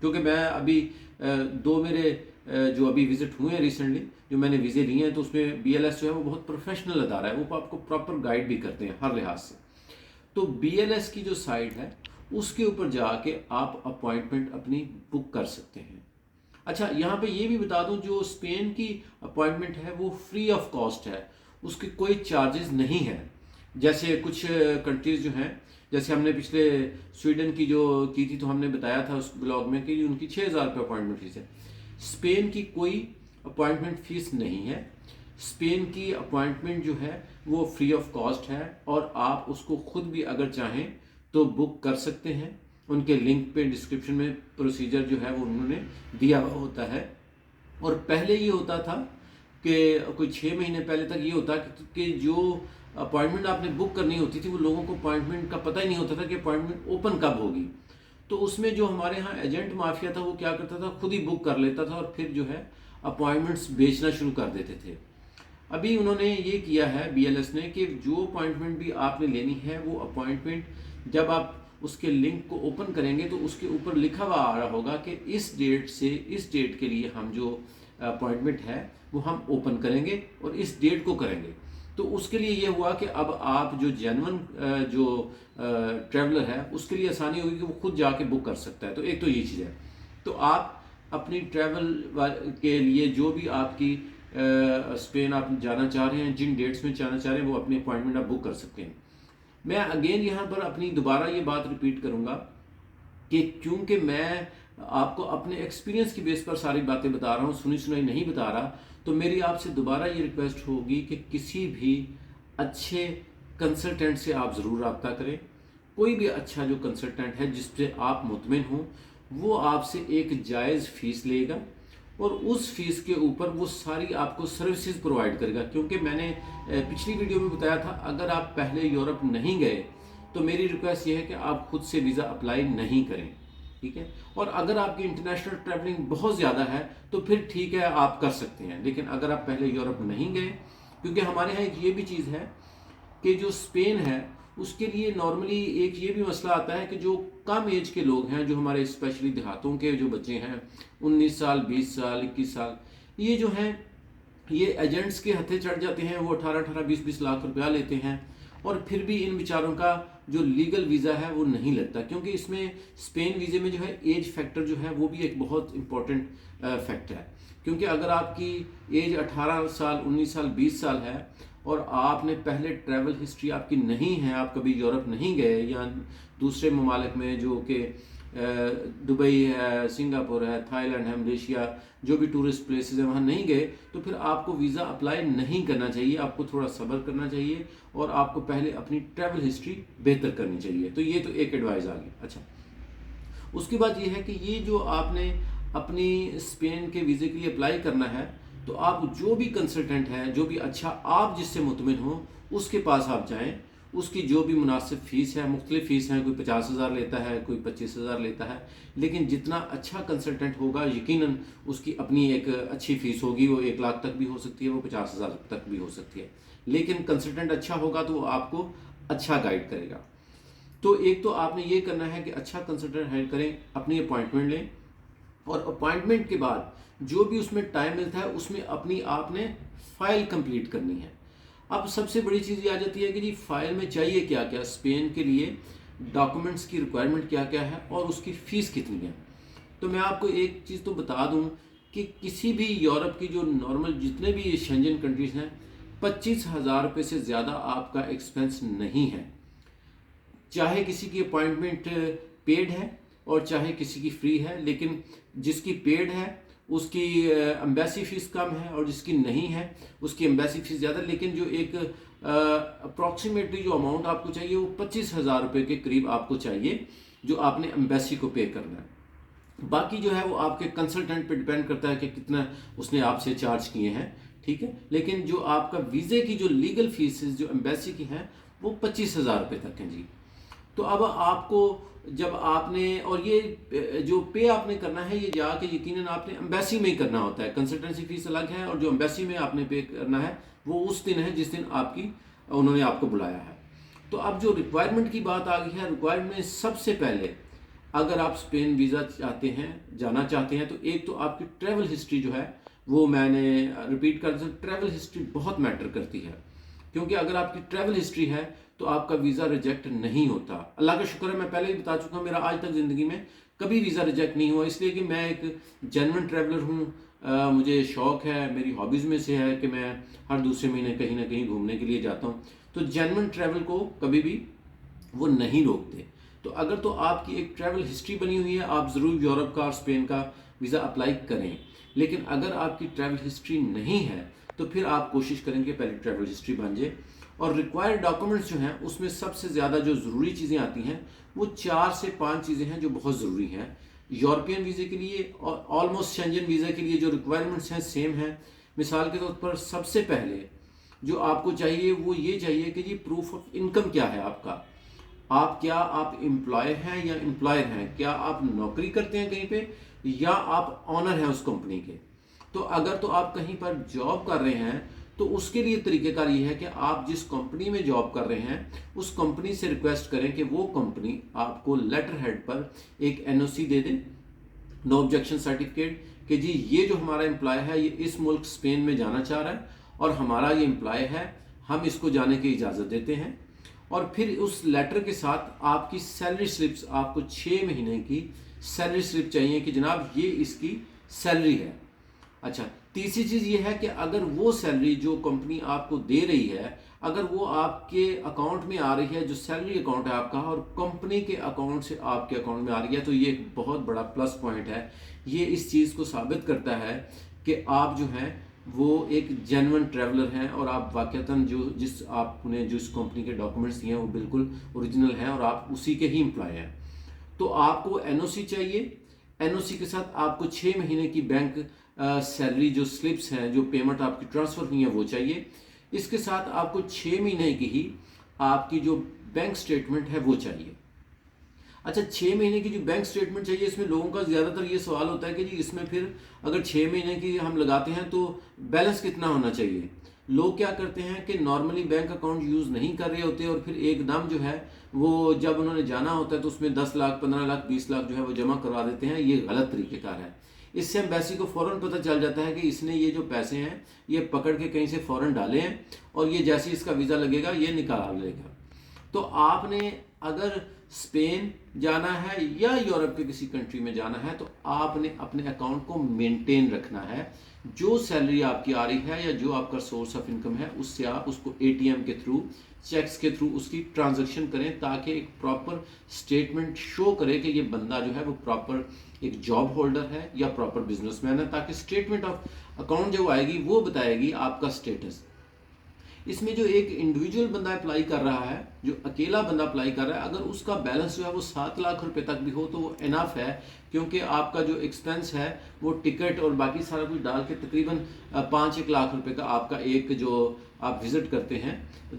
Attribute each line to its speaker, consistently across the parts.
Speaker 1: کیونکہ میں ابھی دو میرے جو ابھی وزٹ ہوئے ہیں ریسنٹلی، جو میں نے ویزے لیے ہیں، تو اس میں BLS جو ہے وہ بہت پروفیشنل ادارہ ہے، وہ آپ کو پراپر گائیڈ بھی کرتے ہیں ہر لحاظ سے۔ تو BLS کی جو سائٹ ہے اس کے اوپر جا کے آپ اپوائنٹمنٹ اپنی بک کر سکتے ہیں۔ اچھا، یہاں پہ یہ بھی بتا دوں، جو اسپین کی اپوائنٹمنٹ ہے وہ فری آف کاسٹ ہے، اس کی کوئی چارجز نہیں ہے۔ جیسے کچھ کنٹریز جو ہیں، جیسے ہم نے پچھلے سویڈن کی جو کی تھی تو ہم نے بتایا تھا اس بلاگ میں کہ ان کی 6,000 روپے اپوائنٹمنٹ فیس ہے۔ اسپین کی کوئی اپوائنٹمنٹ فیس نہیں ہے۔ اسپین کی اپوائنٹمنٹ جو ہے وہ فری آف کاسٹ ہے، اور آپ اس کو خود بھی اگر چاہیں تو بک کر سکتے ہیں۔ ان کے لنک پہ ڈسکرپشن میں پروسیجر جو ہے وہ انہوں نے دیا ہوا ہوتا ہے۔ اور پہلے یہ ہوتا تھا کہ کوئی 6 مہینے پہلے تک یہ ہوتا کہ جو اپوائنٹمنٹ آپ نے بک کرنی ہوتی تھی وہ لوگوں کو اپوائنٹمنٹ کا پتہ ہی نہیں ہوتا تھا کہ اپوائنٹمنٹ اوپن کب ہوگی۔ تو اس میں جو ہمارے ہاں ایجنٹ مافیا تھا وہ کیا کرتا تھا، خود ہی بک کر لیتا تھا اور پھر جو ہے اپوائنٹمنٹس بیچنا شروع کر دیتے تھے۔ ابھی انہوں نے یہ کیا ہے BLS نے کہ جو اپوائنٹمنٹ بھی آپ نے لینی ہے، وہ اپوائنٹمنٹ جب آپ اس کے لنک کو اوپن کریں گے تو اس کے اوپر لکھا ہوا آ رہا ہوگا کہ اس ڈیٹ سے اس ڈیٹ کے لیے ہم جو اپوائنٹمنٹ ہے وہ ہم اوپن کریں گے اور اس ڈیٹ کو کریں گے۔ تو اس کے لیے یہ ہوا کہ اب آپ جو جینون جو ٹریولر ہے اس کے لیے آسانی ہوگی کہ وہ خود جا کے بک کر سکتا ہے۔ تو ایک تو یہ چیز ہے، تو آپ اپنی ٹریول کے لیے جو بھی آپ کی اسپین آپ جانا چاہ رہے ہیں، جن ڈیٹس میں جانا چاہ رہے ہیں، وہ اپنی اپوائنٹمنٹ آپ بک کر سکتے ہیں۔ میں اگین یہاں پر اپنی دوبارہ یہ بات ریپیٹ کروں گا کہ کیونکہ میں آپ کو اپنے ایکسپیرینس کی بیس پر ساری باتیں بتا رہا ہوں، سنی سنائی نہیں بتا رہا، تو میری آپ سے دوبارہ یہ ریکویسٹ ہوگی کہ کسی بھی اچھے کنسلٹنٹ سے آپ ضرور رابطہ کریں۔ کوئی بھی اچھا جو کنسلٹنٹ ہے جس سے آپ مطمئن ہوں، وہ آپ سے ایک جائز فیس لے گا اور اس فیس کے اوپر وہ ساری آپ کو سروسز پرووائڈ کرے گا۔ کیونکہ میں نے پچھلی ویڈیو میں بتایا تھا، اگر آپ پہلے یورپ نہیں گئے تو میری ریکویسٹ یہ ہے کہ آپ خود سے ویزا اپلائی نہیں کریں، ٹھیک ہے؟ اور اگر آپ کی انٹرنیشنل ٹریولنگ بہت زیادہ ہے تو پھر ٹھیک ہے، آپ کر سکتے ہیں۔ لیکن اگر آپ پہلے یورپ نہیں گئے، کیونکہ ہمارے ہاں ایک یہ بھی چیز ہے کہ جو اسپین ہے اس کے لیے نارملی ایک یہ بھی مسئلہ آتا ہے کہ جو کم ایج کے لوگ ہیں، جو ہمارے اسپیشلی دیہاتوں کے جو بچے ہیں، 19 سال 20 سال 21 سال، یہ جو ہیں یہ ایجنٹس کے ہتھے چڑھ جاتے ہیں، وہ 18 20 لاکھ روپیہ لیتے ہیں، اور پھر بھی ان بیچاروں کا جو لیگل ویزا ہے وہ نہیں لگتا۔ کیونکہ اس میں اسپین ویزے میں جو ہے ایج فیکٹر جو ہے وہ بھی ایک بہت امپورٹنٹ فیکٹر ہے۔ کیونکہ اگر آپ کی ایج 18 سال 19 سال 20 سال ہے اور آپ نے پہلے ٹریول ہسٹری آپ کی نہیں ہے، آپ کبھی یورپ نہیں گئے یا دوسرے ممالک میں جو کہ دبئی ہے، سنگاپور ہے، تھائی لینڈ ہے، ملیشیا، جو بھی ٹورسٹ پلیسز ہیں وہاں نہیں گئے، تو پھر آپ کو ویزا اپلائی نہیں کرنا چاہیے۔ آپ کو تھوڑا صبر کرنا چاہیے اور آپ کو پہلے اپنی ٹریول ہسٹری بہتر کرنی چاہیے۔ تو یہ تو ایک ایڈوائز آ گئی۔ اچھا، اس کی بات یہ ہے کہ یہ جو آپ نے اپنی اسپین کے ویزے کے لیے اپلائی کرنا ہے، تو آپ جو بھی کنسلٹنٹ ہے، جو بھی اچھا آپ جس سے مطمئن ہوں، اس کے پاس آپ جائیں۔ اس کی جو بھی مناسب فیس ہے، مختلف فیس ہیں، کوئی 50,000 لیتا ہے، کوئی 25,000 لیتا ہے، لیکن جتنا اچھا کنسلٹنٹ ہوگا یقیناً اس کی اپنی ایک اچھی فیس ہوگی۔ وہ 1 لاکھ تک بھی ہو سکتی ہے، وہ 50,000 تک بھی ہو سکتی ہے، لیکن کنسلٹنٹ اچھا ہوگا تو وہ آپ کو اچھا گائیڈ کرے گا۔ تو ایک تو آپ نے یہ کرنا ہے کہ اچھا کنسلٹنٹ ہائر کریں، اپنی اپوائنٹمنٹ لیں، اور اپوائنٹمنٹ کے بعد جو بھی اس میں ٹائم ملتا ہے اس میں اپنی آپ نے فائل کمپلیٹ کرنی ہے۔ اب سب سے بڑی چیز یہ آ جاتی ہے کہ جی فائل میں چاہیے کیا کیا، اسپین کے لیے ڈاکومنٹس کی ریکوائرمنٹ کیا کیا ہے اور اس کی فیس کتنی ہے۔ تو میں آپ کو ایک چیز تو بتا دوں کہ کسی بھی یورپ کی جو نارمل جتنے بھی شنجن کنٹریز ہیں، 25,000 روپے سے زیادہ آپ کا ایکسپینس نہیں ہے، چاہے کسی کی اپوائنٹمنٹ پیڈ ہے اور چاہے کسی کی فری ہے۔ لیکن جس کی پیڈ ہے اس کی ایمبیسی فیس کم ہے، اور جس کی نہیں ہے اس کی ایمبیسی فیس زیادہ، لیکن جو ایک اپروکسیمیٹلی جو اماؤنٹ آپ کو چاہیے وہ 25,000 روپے کے قریب آپ کو چاہیے، جو آپ نے ایمبیسی کو پے کرنا ہے۔ باقی جو ہے وہ آپ کے کنسلٹنٹ پہ ڈیپینڈ کرتا ہے کہ کتنا اس نے آپ سے چارج کیے ہیں، ٹھیک ہے؟ لیکن جو آپ کا ویزے کی جو لیگل فیسز جو ایمبیسی کی ہیں وہ 25,000 روپے تک ہیں جی۔ تو اب آپ کو جب آپ نے، اور یہ جو پے آپ نے کرنا ہے یہ جا کے یقیناً آپ نے ایمبیسی میں ہی کرنا ہوتا ہے، کنسلٹنسی فیس الگ ہے، اور جو ایمبیسی میں آپ نے پے کرنا ہے وہ اس دن ہے جس دن آپ کی انہوں نے آپ کو بلایا ہے۔ تو اب جو ریکوائرمنٹ کی بات آ گئی ہے، ریکوائرمنٹ میں سب سے پہلے اگر آپ اسپین ویزا چاہتے ہیں جانا چاہتے ہیں تو ایک تو آپ کی ٹریول ہسٹری جو ہے وہ میں نے ریپیٹ کر دیا، ٹریول ہسٹری بہت میٹر کرتی ہے، کیونکہ اگر آپ کی ٹریول ہسٹری ہے تو آپ کا ویزا ریجیکٹ نہیں ہوتا۔ اللہ کا شکر ہے، میں پہلے ہی بتا چکا ہوں، میرا آج تک زندگی میں کبھی ویزا ریجیکٹ نہیں ہوا، اس لیے کہ میں ایک جینون ٹریولر ہوں۔ مجھے شوق ہے، میری ہابیز میں سے ہے کہ میں ہر دوسرے مہینے کہیں نہ کہیں گھومنے کے لیے جاتا ہوں، تو جینون ٹریول کو کبھی بھی وہ نہیں روکتے۔ تو اگر تو آپ کی ایک ٹریول ہسٹری بنی ہوئی ہے، آپ ضرور یورپ کا اور اسپین کا ویزا اپلائی کریں، لیکن اگر آپ کی ٹریول ہسٹری نہیں ہے تو پھر آپ کوشش کریں کہ پہلے ٹریول ہسٹری بن جائے۔ اور ریکوائرڈ ڈاکومنٹس جو ہیں اس میں سب سے زیادہ جو ضروری چیزیں آتی ہیں وہ 4 سے 5 چیزیں ہیں جو بہت ضروری ہیں۔ یورپین ویزے کے لیے اور آلموسٹ شنجن ویزا کے لیے جو ریکوائرمنٹس ہیں سیم ہیں۔ مثال کے طور پر سب سے پہلے جو آپ کو چاہیے وہ یہ چاہیے کہ جی پروف آف انکم کیا ہے آپ کا، کیا آپ امپلائی ہیں یا امپلائر ہیں، کیا آپ نوکری کرتے ہیں کہیں پہ یا آپ آنر ہیں اس کمپنی کے۔ تو اگر تو آپ کہیں پر جاب کر رہے ہیں تو اس کے لیے طریقہ کار یہ ہے کہ آپ جس کمپنی میں جاب کر رہے ہیں اس کمپنی سے ریکویسٹ کریں کہ وہ کمپنی آپ کو لیٹر ہیڈ پر ایک NOC دے دے، نو آبجیکشن سرٹیفکیٹ، کہ جی یہ جو ہمارا امپلائی ہے یہ اس ملک اسپین میں جانا چاہ رہا ہے اور ہمارا یہ امپلائی ہے، ہم اس کو جانے کی اجازت دیتے ہیں۔ اور پھر اس لیٹر کے ساتھ آپ کی سیلری سلپس، آپ کو 6 مہینے کی سیلری سلپ چاہیے کہ جناب یہ اس کی سیلری ہے۔ اچھا، تیسری چیز یہ ہے کہ اگر وہ سیلری جو کمپنی آپ کو دے رہی ہے اگر وہ آپ کے اکاؤنٹ میں آ رہی ہے، جو سیلری اکاؤنٹ ہے آپ کا، اور کمپنی کے اکاؤنٹ سے آپ کے اکاؤنٹ میں آ رہی ہے، تو یہ ایک بہت بڑا پلس پوائنٹ ہے۔ یہ اس چیز کو ثابت کرتا ہے کہ آپ جو ہیں وہ ایک جینون ٹریولر ہیں اور آپ واقعتاً آپ نے جس کمپنی کے ڈاکومنٹس دیے ہیں وہ بالکل اوریجنل ہیں اور آپ اسی کے ہی امپلائی ہیں۔ تو آپ کو NOC چاہیے، NOC کے ساتھ آپ کو 6 مہینے کی بینک سیلری جو سلپس ہیں، جو پیمنٹ آپ کی ٹرانسفر ہوئی ہیں وہ چاہیے۔ اس کے ساتھ آپ کو 6 مہینے کی ہی آپ کی جو بینک سٹیٹمنٹ ہے وہ چاہیے۔ اچھا، 6 مہینے کی جو بینک سٹیٹمنٹ چاہیے، اس میں لوگوں کا زیادہ تر یہ سوال ہوتا ہے کہ جی اس میں پھر اگر 6 مہینے کی ہم لگاتے ہیں تو بیلنس کتنا ہونا چاہیے۔ لوگ کیا کرتے ہیں کہ نارملی بینک اکاؤنٹ یوز نہیں کر رہے ہوتے اور پھر ایک دم جو ہے وہ جب انہوں نے جانا ہوتا ہے تو اس میں 10 لاکھ 15 لاکھ 20 لاکھ جو ہے وہ جمع کروا دیتے ہیں۔ یہ غلط طریقہ کار ہے۔ اس سے ایمبیسی کو فوراً پتہ چل جاتا ہے کہ اس نے یہ جو پیسے ہیں یہ پکڑ کے کہیں سے فوراً ڈالے ہیں اور یہ جیسے اس کا ویزا لگے گا یہ نکال لے گا۔ تو آپ نے اگر اسپین جانا ہے یا یورپ کے کسی کنٹری میں جانا ہے تو آپ نے اپنے اکاؤنٹ کو مینٹین رکھنا ہے۔ جو سیلری آپ کی آ رہی ہے یا جو آپ کا سورس آف انکم ہے اس سے آپ اس کو ATM کے تھرو، چیکس کے تھرو اس کی ٹرانزیکشن کریں تاکہ ایک پراپر سٹیٹمنٹ شو کرے کہ یہ بندہ جو ہے وہ پراپر ایک جاب ہولڈر ہے یا پراپر بزنس مین ہے، تاکہ سٹیٹمنٹ آف اکاؤنٹ جو آئے گی وہ بتائے گی آپ کا سٹیٹس۔ اس میں جو ایک انڈیویجول بندہ اپلائی کر رہا ہے، جو اکیلا بندہ اپلائی کر رہا ہے، اگر اس کا بیلنس جو ہے وہ 7 لاکھ روپے تک بھی ہو تو وہ انف ہے، کیونکہ آپ کا جو ایکسپینس ہے وہ ٹکٹ اور باقی سارا کچھ ڈال کے تقریباً 5-1 لاکھ روپے کا آپ کا ایک جو آپ وزٹ کرتے ہیں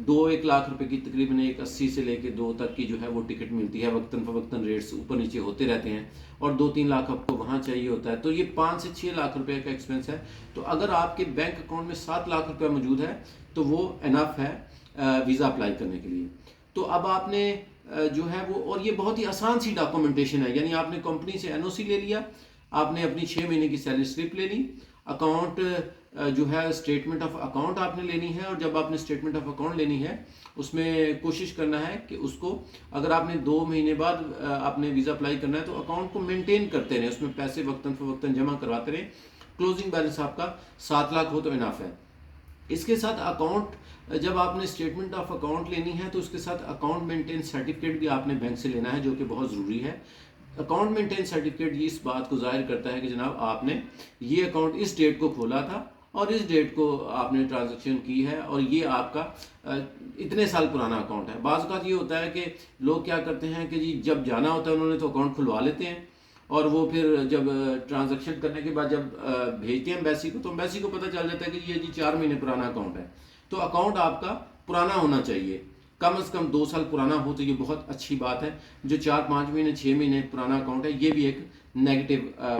Speaker 1: 2-1 لاکھ روپے کی تقریباً 1.80 سے لے کے 2 تک کی جو ہے وہ ٹکٹ ملتی ہے۔ وقتاً فوقتاً ریٹس اوپر نیچے ہوتے رہتے ہیں اور 2-3 لاکھ آپ کو وہاں چاہیے ہوتا ہے، تو یہ 5 سے 6 لاکھ روپے کا ایکسپینس ہے۔ تو اگر آپ کے بینک اکاؤنٹ میں 7 لاکھ روپے موجود ہے تو وہ انف ہے ویزا اپلائی کرنے کے لیے۔ تو اب آپ نے جو ہے وہ، اور یہ بہت ہی آسان سی ڈاکومنٹیشن ہے، یعنی آپ نے کمپنی سے NOC لے لیا، آپ نے اپنی 6 مہینے کی سیلری سلپ لے لی، اکاؤنٹ جو ہے اسٹیٹمنٹ آف اکاؤنٹ آپ نے لینی ہے، اور جب آپ نے اسٹیٹمنٹ آف اکاؤنٹ لینی ہے اس میں کوشش کرنا ہے کہ اس کو اگر آپ نے 2 مہینے بعد آپ نے ویزا اپلائی کرنا ہے تو اکاؤنٹ کو مینٹین کرتے رہیں، اس میں پیسے وقتاً فوقتاً جمع کرواتے رہیں۔ کلوزنگ بیلنس آپ کا 7 لاکھ ہو تو انف ہے۔ اس کے ساتھ اکاؤنٹ جب آپ نے اسٹیٹمنٹ آف اکاؤنٹ لینی ہے تو اس کے ساتھ اکاؤنٹ مینٹین سرٹیفکیٹ بھی آپ نے بینک سے لینا ہے، جو کہ بہت ضروری ہے۔ اکاؤنٹ مینٹین سرٹیفکیٹ یہ اس بات کو ظاہر کرتا ہے کہ جناب آپ نے یہ اکاؤنٹ اس ڈیٹ کو کھولا تھا اور اس ڈیٹ کو آپ نے ٹرانزیکشن کی ہے اور یہ آپ کا اتنے سال پرانا اکاؤنٹ ہے۔ بعض اوقات یہ ہوتا ہے کہ لوگ کیا کرتے ہیں کہ جی جب جانا ہوتا ہے انہوں نے تو اکاؤنٹ کھلوا لیتے ہیں اور وہ پھر جب ٹرانزیکشن کرنے کے بعد جب بھیجتے ہیں ایمبیسی کو تو ایمبیسی کو پتہ چل جاتا ہے کہ یہ جی 4 مہینے پرانا اکاؤنٹ ہے۔ تو اکاؤنٹ آپ کا پرانا ہونا چاہیے، کم از کم 2 سال پرانا ہو تو یہ بہت اچھی بات ہے۔ جو 4-5 مہینے 6 مہینے پرانا اکاؤنٹ ہے یہ بھی ایک نیگیٹو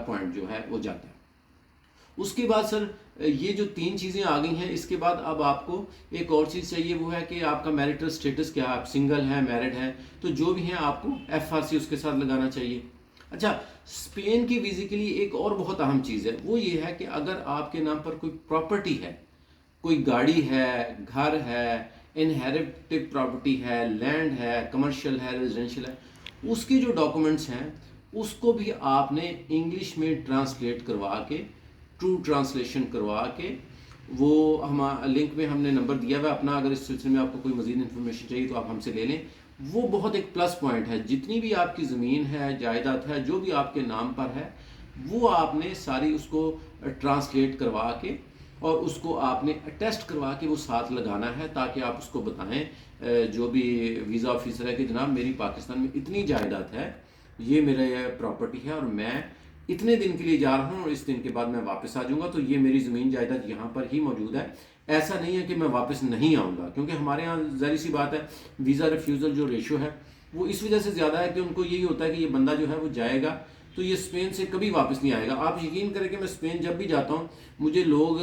Speaker 1: پوائنٹ جو ہے وہ جاتا ہے۔ اس کے بعد سر یہ جو 3 چیزیں آ گئی ہیں، اس کے بعد اب آپ کو ایک اور چیز چاہیے، وہ ہے کہ آپ کا میرٹل سٹیٹس کیا ہے، آپ سنگل ہیں میرڈ ہیں، تو جو بھی ہیں آپ کو FRC اس کے ساتھ لگانا چاہیے۔ اچھا، اسپین کی ویزے کے لیے ایک اور بہت اہم چیز ہے، وہ یہ ہے کہ اگر آپ کے نام پر کوئی پراپرٹی ہے، کوئی گاڑی ہے، گھر ہے، انہیریٹو پراپرٹی ہے، لینڈ ہے، کمرشل ہے، ریزیڈینشیل ہے، اس کے جو ڈاکومنٹس ہیں اس کو بھی آپ نے انگلش میں ٹرانسلیٹ کروا کے، ٹرو ٹرانسلیشن کروا کے، وہ لنک میں ہم نے نمبر دیا ہوا ہے اپنا، اگر اس سلسلے میں آپ کو کوئی مزید انفارمیشن چاہیے تو آپ ہم سے لے لیں۔ وہ بہت ایک پلس پوائنٹ ہے، جتنی بھی آپ کی زمین ہے، جائیداد ہے، جو بھی آپ کے نام پر ہے، وہ آپ نے ساری اس کو ٹرانسلیٹ کروا کے اور اس کو آپ نے اٹیسٹ کروا کے وہ ساتھ لگانا ہے، تاکہ آپ اس کو بتائیں جو بھی ویزا آفیسر ہے کہ جناب میری پاکستان میں اتنی جائیداد ہے، یہ میرا یہ پراپرٹی ہے اور میں اتنے دن کے لیے جا رہا ہوں اور اس دن کے بعد میں واپس آ جاؤں گا، تو یہ میری زمین جائیداد یہاں پر ہی موجود ہے، ایسا نہیں ہے کہ میں واپس نہیں آؤں گا، کیونکہ ہمارے ہاں ظاہر سی بات ہے ویزا ریفیوزل جو ریشو ہے وہ اس وجہ سے زیادہ ہے کہ ان کو یہی ہوتا ہے کہ یہ بندہ جو ہے وہ جائے گا تو یہ اسپین سے کبھی واپس نہیں آئے گا۔ آپ یقین کریں کہ میں اسپین جب بھی جاتا ہوں مجھے لوگ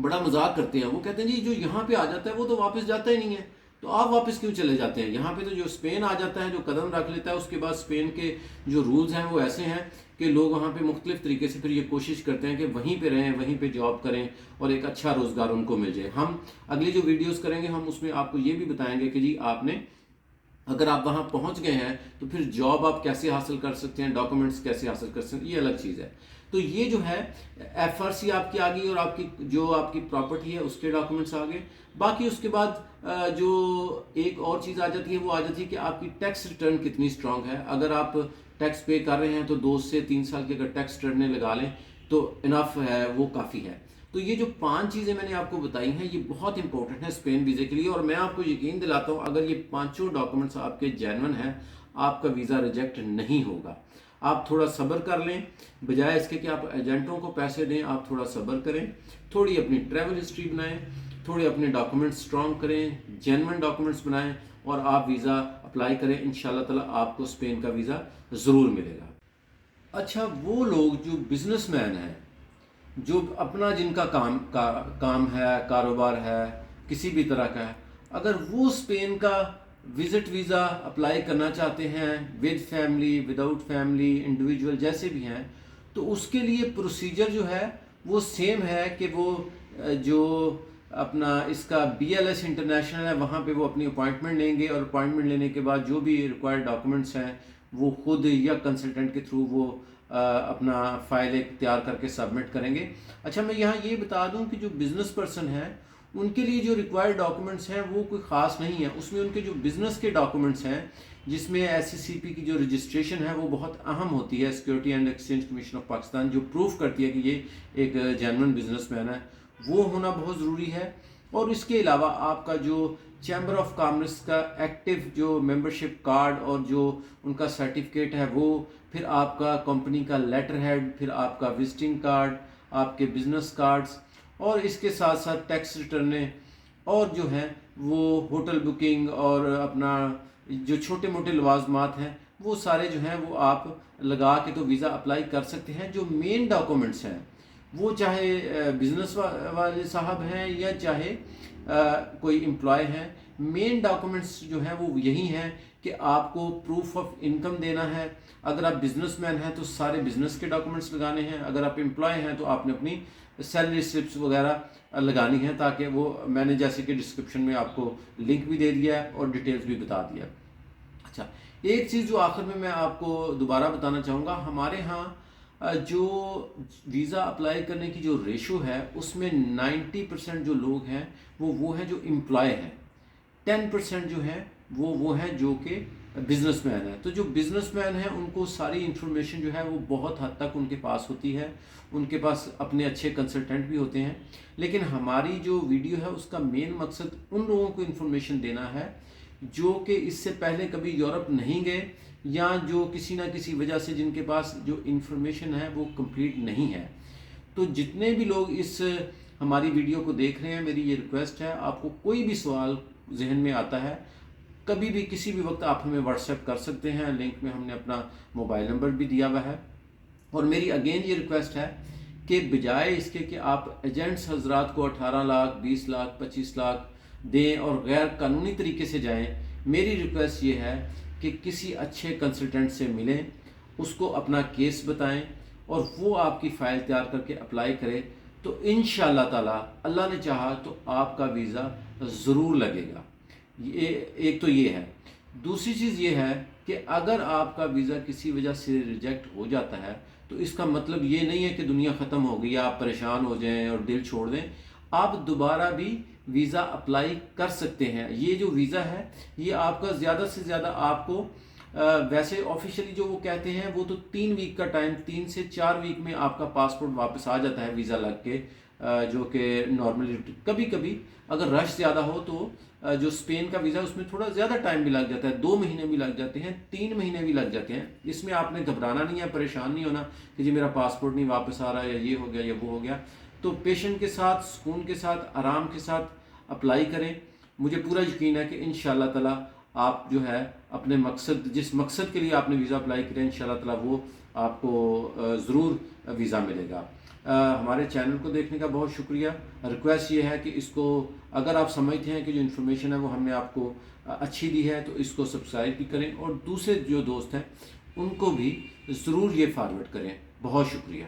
Speaker 1: بڑا مذاق کرتے ہیں، وہ کہتے ہیں جی جو یہاں پہ آ جاتا ہے وہ تو واپس جاتا ہی نہیں ہے، تو آپ واپس کیوں چلے جاتے ہیں؟ یہاں پہ تو جو اسپین آ جاتا ہے، جو قدم رکھ لیتا ہے، اس کے بعد اسپین کے جو رولز ہیں وہ ایسے ہیں کہ لوگ وہاں پہ مختلف طریقے سے پھر یہ کوشش کرتے ہیں کہ وہیں پہ رہیں، وہیں پہ جاب کریں اور ایک اچھا روزگار ان کو مل جائے۔ ہم اگلی جو ویڈیوز کریں گے ہم اس میں آپ کو یہ بھی بتائیں گے کہ جی آپ نے اگر آپ وہاں پہنچ گئے ہیں تو پھر جاب آپ کیسے حاصل کر سکتے ہیں، ڈاکومنٹس کیسے حاصل کر سکتے ہیں، یہ الگ چیز ہے۔ تو یہ جو ہے ایف آر سی آپ کی آ گئی اور آپ کی جو آپ کی پراپرٹی ہے اس کے ڈاکومنٹس آ گئے۔ باقی اس کے بعد جو ایک اور چیز آ جاتی ہے وہ آ جاتی ہے کہ آپ کی ٹیکس ریٹرن کتنی اسٹرانگ ہے۔ اگر آپ ٹیکس پے کر رہے ہیں تو 2 سے 3 سال کے اگر ٹیکس ریٹرنیں لگا لیں تو انف ہے، وہ کافی ہے۔ تو یہ جو 5 چیزیں میں نے آپ کو بتائی ہیں یہ بہت امپورٹنٹ ہے اسپین ویزے کے لیے، اور میں آپ کو یقین دلاتا ہوں اگر یہ 5 ڈاکومنٹس آپ کے جینون ہیں آپ کا ویزا ریجیکٹ نہیں ہوگا۔ آپ تھوڑا صبر کر لیں، بجائے اس کے کہ آپ ایجنٹوں کو پیسے دیں، آپ تھوڑا صبر کریں، تھوڑی اپنی ٹریول ہسٹری بنائیں، تھوڑے اپنے ڈاکومنٹس اسٹرانگ کریں، جینون ڈاکومنٹس بنائیں اور آپ ویزا اپلائی کریں، انشاءاللہ تعالیٰ آپ کو اسپین کا ویزا ضرور ملے گا۔ اچھا، وہ لوگ جو بزنس مین ہیں، جو اپنا جن کا کام ہے، کاروبار ہے، کسی بھی طرح کا ہے، اگر وہ اسپین کا وزٹ ویزا اپلائی کرنا چاہتے ہیں with family, without family, individual جیسے بھی ہیں، تو اس کے لیے پروسیجر جو ہے وہ سیم ہے کہ وہ جو اپنا اس کا بی ایل ایس انٹرنیشنل ہے وہاں پہ وہ اپنی اپوائنٹمنٹ لیں گے، اور اپوائنٹمنٹ لینے کے بعد جو بھی ریکوائرڈ ڈاکومنٹس ہیں وہ خود یا کنسلٹنٹ کے تھرو وہ اپنا فائل ایک تیار کر کے سبمٹ کریں گے۔ اچھا، میں یہاں یہ بتا دوں کہ جو بزنس پرسن ہیں ان کے لیے جو ریکوائرڈ ڈاکومنٹس ہیں وہ کوئی خاص نہیں ہے، اس میں ان کے جو بزنس کے ڈاکومنٹس ہیں جس میں ایس سی سی پی کی جو رجسٹریشن ہے وہ بہت اہم ہوتی ہے، security and exchange commission of Pakistan جو پروف کرتی ہے کہ یہ ایک جینون بزنس مین ہے، وہ ہونا بہت ضروری ہے۔ اور اس کے علاوہ آپ کا جو چیمبر آف کامرس کا ایکٹیو جو ممبرشپ کارڈ اور جو ان کا سرٹیفکیٹ ہے وہ، پھر آپ کا کمپنی کا لیٹر ہیڈ، پھر آپ کا وزٹنگ کارڈ، آپ کے بزنس کارڈز، اور اس کے ساتھ ساتھ ٹیکس ریٹرنیں، اور جو ہیں وہ ہوٹل بکنگ اور اپنا جو چھوٹے موٹے لوازمات ہیں وہ سارے جو ہیں وہ آپ لگا کے تو ویزا اپلائی کر سکتے ہیں۔ جو مین ڈاکومنٹس ہیں وہ چاہے بزنس والے صاحب ہیں یا چاہے کوئی امپلائی ہیں، مین ڈاکومنٹس جو ہیں وہ یہی ہیں کہ آپ کو پروف آف انکم دینا ہے۔ اگر آپ بزنس مین ہیں تو سارے بزنس کے ڈاکومنٹس لگانے ہیں، اگر آپ امپلائی ہیں تو آپ نے اپنی سیلری سلپس وغیرہ لگانی ہیں، تاکہ وہ میں نے جیسے کہ ڈسکرپشن میں آپ کو لنک بھی دے دیا ہے اور ڈیٹیلز بھی بتا دیا۔ اچھا، ایک چیز جو آخر میں آپ کو دوبارہ بتانا چاہوں گا، ہمارے ہاں جو ویزا اپلائی کرنے کی جو ریشو ہے اس میں 90% جو لوگ ہیں وہ ہیں جو امپلائی ہیں، 10% جو ہیں وہ ہیں جو کہ بزنس مین ہیں۔ تو جو بزنس مین ہیں ان کو ساری انفارمیشن جو ہے وہ بہت حد تک ان کے پاس ہوتی ہے، ان کے پاس اپنے اچھے کنسلٹنٹ بھی ہوتے ہیں، لیکن ہماری جو ویڈیو ہے اس کا مین مقصد ان لوگوں کو انفارمیشن دینا ہے جو کہ اس سے پہلے کبھی یورپ نہیں گئے، یا جو کسی نہ کسی وجہ سے جن کے پاس جو انفارمیشن ہے وہ کمپلیٹ نہیں ہے۔ تو جتنے بھی لوگ اس ہماری ویڈیو کو دیکھ رہے ہیں، میری یہ ریکویسٹ ہے، آپ کو کوئی بھی سوال ذہن میں آتا ہے کبھی بھی کسی بھی وقت آپ ہمیں واٹس ایپ کر سکتے ہیں، لنک میں ہم نے اپنا موبائل نمبر بھی دیا ہوا ہے۔ اور میری اگین یہ ریکویسٹ ہے کہ بجائے اس کے کہ آپ ایجنٹس حضرات کو 18 لاکھ 20 لاکھ 25 لاکھ دیں اور غیر قانونی طریقے سے جائیں، میری ریکویسٹ یہ ہے کہ کسی اچھے کنسلٹنٹ سے ملیں، اس کو اپنا کیس بتائیں اور وہ آپ کی فائل تیار کر کے اپلائی کرے تو انشاءاللہ تعالی اللہ نے چاہا تو آپ کا ویزا ضرور لگے گا۔ یہ ایک تو یہ ہے۔ دوسری چیز یہ ہے کہ اگر آپ کا ویزا کسی وجہ سے ریجیکٹ ہو جاتا ہے تو اس کا مطلب یہ نہیں ہے کہ دنیا ختم ہو گئی، آپ پریشان ہو جائیں اور دل چھوڑ دیں۔ آپ دوبارہ بھی ویزا اپلائی کر سکتے ہیں۔ یہ جو ویزا ہے یہ آپ کا زیادہ سے زیادہ آپ کو ویسے آفیشلی جو وہ کہتے ہیں وہ تو 3 ویک کا ٹائم، 3 سے 4 ویک میں آپ کا پاسپورٹ واپس آ جاتا ہے ویزا لگ کے، جو کہ نارملی کبھی کبھی اگر رش زیادہ ہو تو جو اسپین کا ویزا ہے اس میں تھوڑا زیادہ ٹائم بھی لگ جاتا ہے، 2 مہینے بھی لگ جاتے ہیں، 3 مہینے بھی لگ جاتے ہیں۔ اس میں آپ نے گھبرانا نہیں ہے، پریشان نہیں ہونا کہ جی میرا پاسپورٹ نہیں واپس آ رہا ہے یا یہ ہو گیا یا وہ ہو گیا۔ تو پیشنٹ کے ساتھ، سکون کے ساتھ، آرام کے ساتھ اپلائی کریں۔ مجھے پورا یقین ہے کہ انشاءاللہ تعالی آپ جو ہے اپنے مقصد، جس مقصد کے لیے آپ نے ویزا اپلائی کریں، انشاءاللہ تعالی وہ آپ کو ضرور ویزا ملے گا۔ ہمارے چینل کو دیکھنے کا بہت شکریہ۔ ریکویسٹ یہ ہے کہ اس کو اگر آپ سمجھتے ہیں کہ جو انفارمیشن ہے وہ ہم نے آپ کو اچھی دی ہے تو اس کو سبسکرائب بھی کریں اور دوسرے جو دوست ہیں ان کو بھی ضرور یہ فارورڈ کریں۔ بہت شکریہ۔